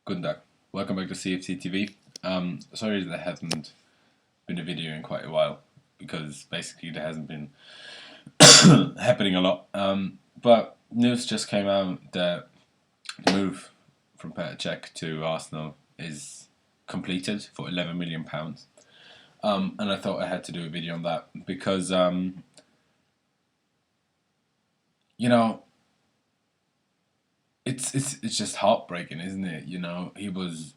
Good day. Welcome back to CFC TV. Sorry that there hasn't been a video in quite a while because basically there hasn't been happening a lot. But news just came out that the move from Cech to Arsenal is completed for £11 million. And I thought I had to do a video on that because you know it's just heartbreaking, isn't it? He was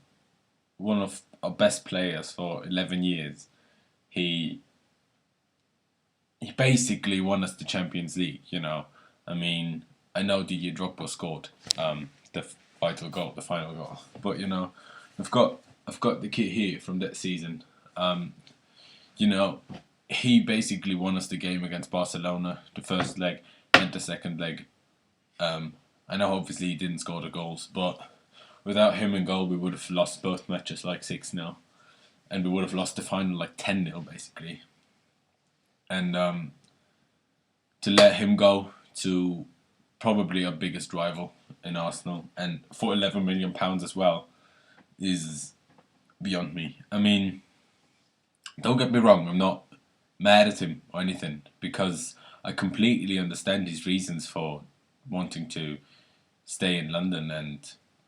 one of our best players for 11 years. He basically won us the Champions League. I mean, I know Didier Drogba scored the vital goal, the final goal, but I've got the kit here from that season. You know, he basically won us the game against Barcelona, the first leg and the second leg. I know obviously he didn't score the goals, but without him in goal, we would have lost both matches like 6-0, and we would have lost the final like 10-0 basically. And to let him go to probably our biggest rival in Arsenal, and for £11 million as well, is beyond me. I mean, don't get me wrong, I'm not mad at him or anything, because I completely understand his reasons for wanting to stay in London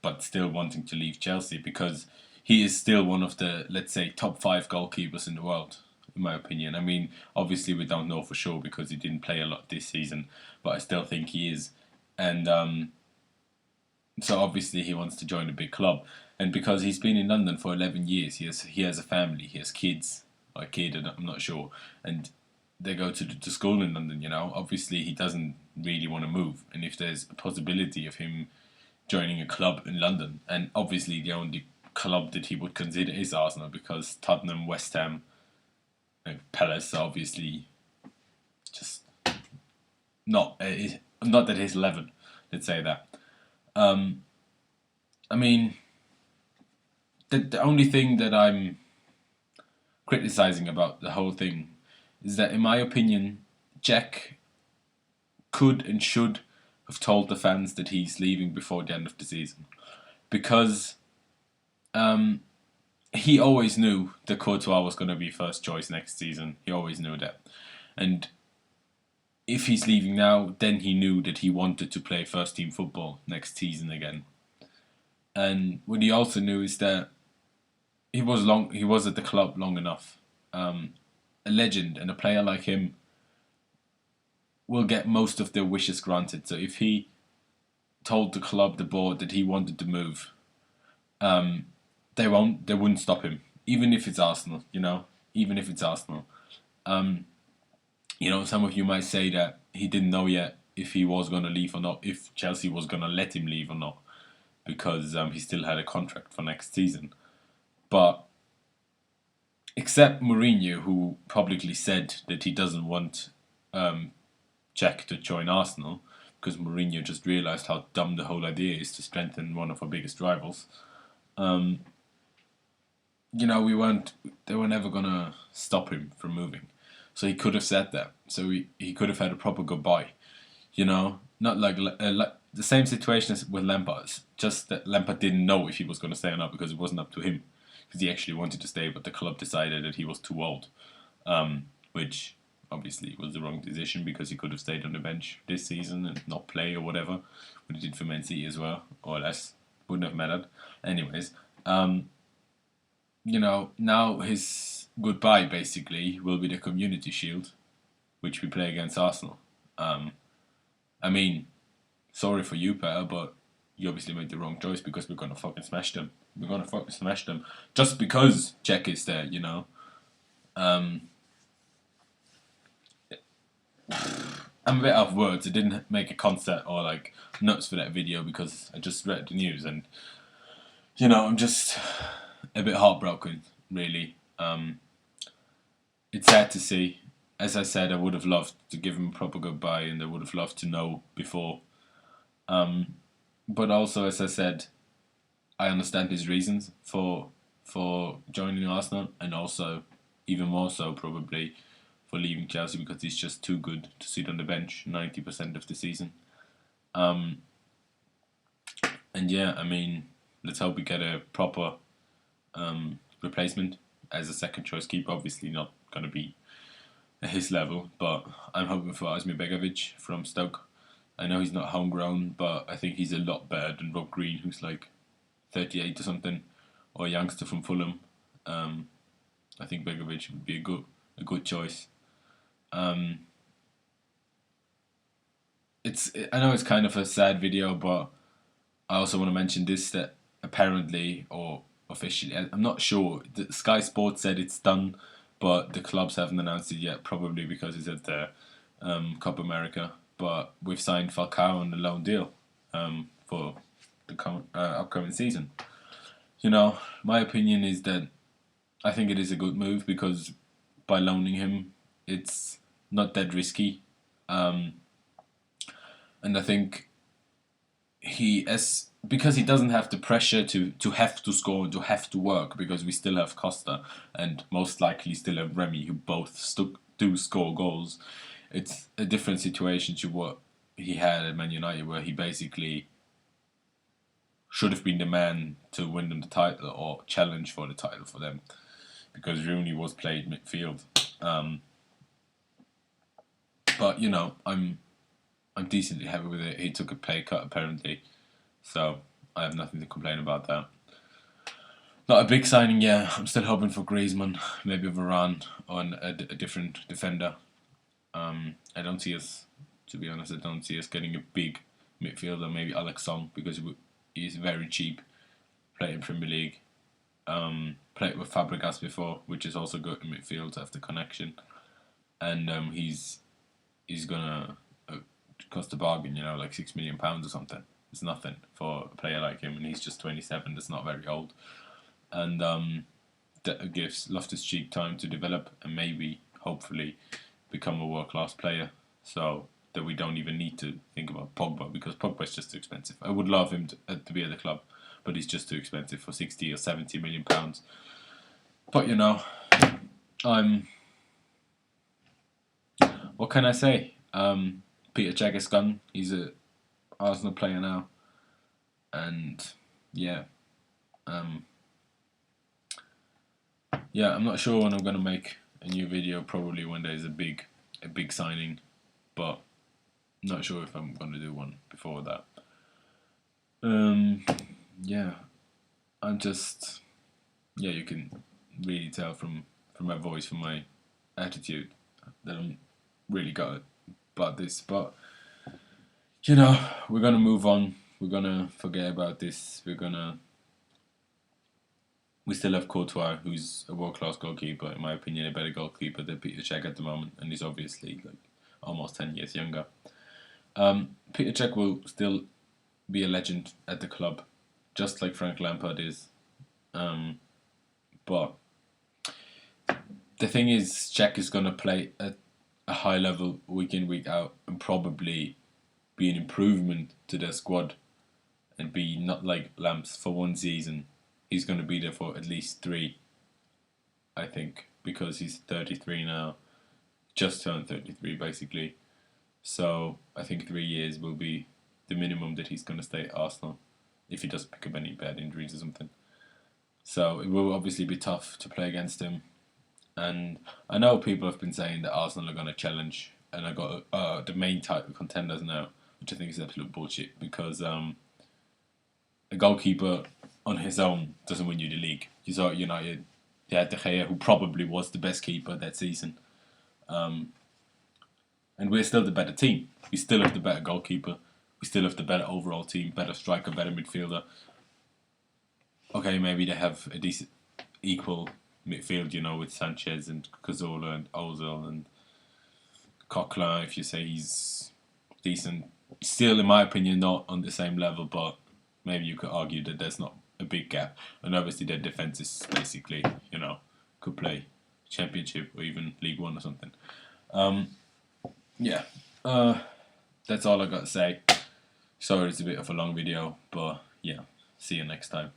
but still wanting to leave Chelsea, because he is still one of the, let's say, top 5 goalkeepers in the world, in my opinion. I mean, obviously we don't know for sure because he didn't play a lot this season, but I still think he is. And so obviously he wants to join a big club, and because he's been in London for 11 years, he has a family, he has kids, or a kid, I'm not sure, and they go to school in London. Obviously he doesn't really want to move, and if there's a possibility of him joining a club in London, and obviously the only club that he would consider is Arsenal, because Tottenham, West Ham, and Palace are obviously just not at his level, let's say that. I mean, the only thing that I'm criticizing about the whole thing is that, in my opinion, Cech could and should have told the fans that he's leaving before the end of the season, because he always knew that Courtois was going to be first choice next season. He always knew that. And if he's leaving now, then he knew that he wanted to play first team football next season again. And what he also knew is that he was at the club long enough. A legend and a player like him will get most of their wishes granted. So if he told the club, the board, that he wanted to move, they wouldn't stop him, even if it's Arsenal. Even if it's Arsenal. Some of you might say that he didn't know yet if he was going to leave or not, if Chelsea was going to let him leave or not, because he still had a contract for next season. But except Mourinho, who publicly said that he doesn't want Cech to join Arsenal, because Mourinho just realised how dumb the whole idea is to strengthen one of our biggest rivals. They were never gonna stop him from moving. So he could have said that. So he could have had a proper goodbye. Not like the same situation as with Lampard. Just that Lampard didn't know if he was going to stay or not, because it wasn't up to him. Because he actually wanted to stay, but the club decided that he was too old, which obviously was the wrong decision, because he could have stayed on the bench this season and not play or whatever, what he did for Man City as well, or less. Wouldn't have mattered. Anyways, now his goodbye basically will be the Community Shield, which we play against Arsenal. I mean, sorry for you, Per, but you obviously made the wrong choice, because we're gonna fucking smash them. We're gonna fucking smash them just because Cech is there. I'm a bit out of words. I didn't make a concert or like notes for that video because I just read the news, and I'm just a bit heartbroken, really. It's sad to see. As I said, I would have loved to give him a proper goodbye, and I would have loved to know before. But also, as I said, I understand his reasons for joining Arsenal, and also, even more so probably, for leaving Chelsea, because he's just too good to sit on the bench 90% of the season. And yeah, I mean, let's hope we get a proper replacement as a second choice keeper. Obviously not going to be at his level, but I'm hoping for Asmir Begovic from Stoke. I know he's not homegrown, but I think he's a lot better than Rob Green, who's like 38 or something, or a youngster from Fulham. I think Begovic would be a good choice. I know it's kind of a sad video, but I also want to mention this, that apparently, or officially, I'm not sure, Sky Sports said it's done, but the clubs haven't announced it yet, probably because it's at the Copa America. But we've signed Falcao on the loan deal for the upcoming season. You know, my opinion is that I think it is a good move, because by loaning him, it's not that risky. And I think because he doesn't have the pressure to have to score and to have to work, because we still have Costa and most likely still have Remy, who both do score goals. It's a different situation to what he had at Man United, where he basically should have been the man to win them the title or challenge for the title for them, because Rooney was played midfield. But you know, I'm decently happy with it. He took a pay cut apparently, so I have nothing to complain about that. Not a big signing, yeah. I'm still hoping for Griezmann, maybe Varane, on a different defender. I don't see us, to be honest, I don't see us getting a big midfielder. Maybe Alex Song, because he's very cheap. Played in Premier League. Played with Fabregas before, which is also good in midfield to have the connection. And he's gonna cost a bargain, you know, like £6 million or something. It's nothing for a player like him, and he's just 27. That's not very old, and that gives Loftus-Cheek time to develop and maybe, hopefully, become a world-class player. So that we don't even need to think about Pogba, because Pogba is just too expensive. I would love him to be at the club, but he's just too expensive for 60 or 70 million pounds. But you know, what can I say? Peter Cech is gone. He's a Arsenal player now, and yeah, I'm not sure when I'm gonna make a new video. Probably when there's a big signing, but not sure if I'm gonna do one before that. I'm just, you can really tell from my voice, from my attitude, that I'm really gutted about this. But you know, we're gonna move on. We're gonna forget about this. We still have Courtois, who's a world-class goalkeeper, in my opinion, a better goalkeeper than Peter Cech at the moment, and he's obviously like almost 10 years younger. Peter Cech will still be a legend at the club, just like Frank Lampard is. But the thing is, Cech is going to play at a high level week in, week out, and probably be an improvement to their squad, and be not like Lamps for one season. He's going to be there for at least 3, I think, because he's 33 now, just turned 33 basically. So I think 3 years will be the minimum that he's going to stay at Arsenal, if he doesn't pick up any bad injuries or something. So it will obviously be tough to play against him. And I know people have been saying that Arsenal are going to challenge, and I got the main title contenders now, which I think is absolute bullshit, because a goalkeeper on his own doesn't win you the league. You saw at United, they had De Gea, who probably was the best keeper that season. And we're still the better team. We still have the better goalkeeper. We still have the better overall team, better striker, better midfielder. Okay, maybe they have a decent, equal midfield, you know, with Sanchez and Cazorla and Ozil and Coquelin, if you say he's decent. Still, in my opinion, not on the same level, but maybe you could argue that there's not a big gap. And obviously their defence is basically, you know, could play Championship or even League One or something. That's all I got to say. Sorry it's a bit of a long video, but yeah, see you next time.